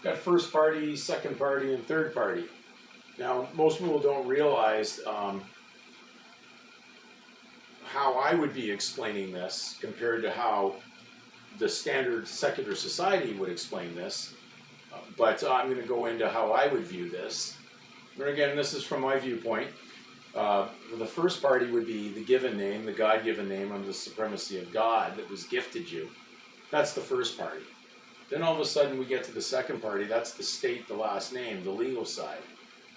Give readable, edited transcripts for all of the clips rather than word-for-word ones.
got first party, second party, and third party. Now, most people don't realize how I would be explaining this compared to how the standard secular society would explain this. But I'm going to go into how I would view this. And again, this is from my viewpoint. The first party would be the given name, the God-given name under the supremacy of God that was gifted you. That's the first party. Then all of a sudden we get to the second party. That's the state, the last name, the legal side.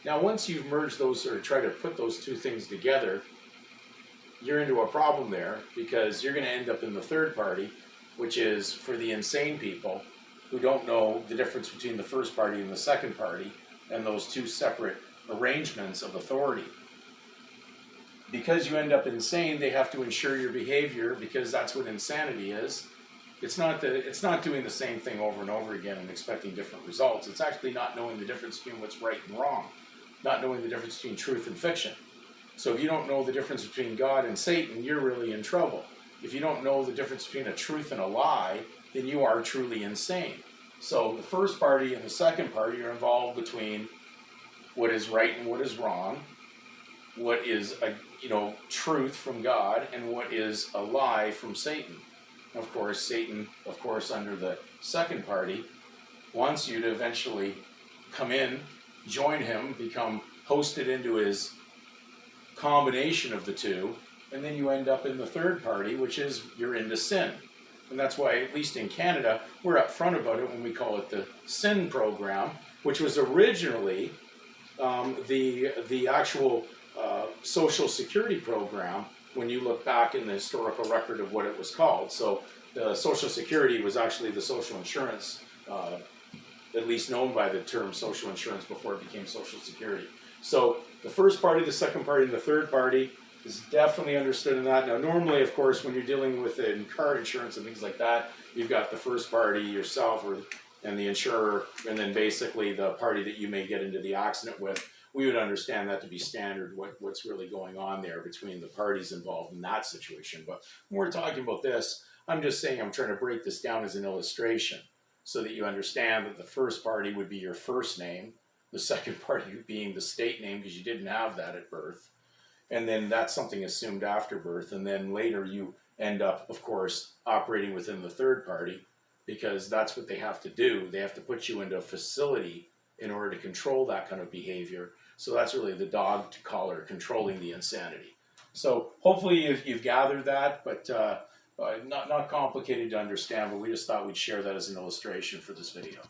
Now once you've merged those or try to put those two things together, you're into a problem there because you're going to end up in the third party, which is for the insane people who don't know the difference between the first party and the second party and those two separate arrangements of authority. Because you end up insane, they have to ensure your behavior because that's what insanity is. It's not doing the same thing over and over again and expecting different results. It's actually not knowing the difference between what's right and wrong, not knowing the difference between truth and fiction. So if you don't know the difference between God and Satan, you're really in trouble. If you don't know the difference between a truth and a lie, then you are truly insane. So the first party and the second party are involved between what is right and what is wrong, what is a truth from God, and what is a lie from Satan. Of course, Satan, under the second party, wants you to eventually come in, join him, become hosted into his combination of the two, and then you end up in the third party, which is you're into sin. And that's why, at least in Canada, we're upfront about it when we call it the SIN program, which was originally the actual Social Security program when you look back in the historical record of what it was called. So the Social Security was actually the social insurance, at least known by the term social insurance before it became Social Security. So the first party, the second party, and the third party is definitely understood in that. Now normally, of course, when you're dealing with car insurance and things like that, you've got the first party yourself and the insurer, and then basically the party that you may get into the accident with. We would understand that to be standard, what's really going on there between the parties involved in that situation. But when we're talking about this, I'm just saying I'm trying to break this down as an illustration so that you understand that the first party would be your first name, the second party being the state name because you didn't have that at birth, and then that's something assumed after birth, and then later you end up, of course, operating within the third party because that's what they have to do. They have to put you into a facility in order to control that kind of behavior. So that's really the dog collar controlling the insanity. So hopefully you've gathered that, but not complicated to understand, but we just thought we'd share that as an illustration for this video.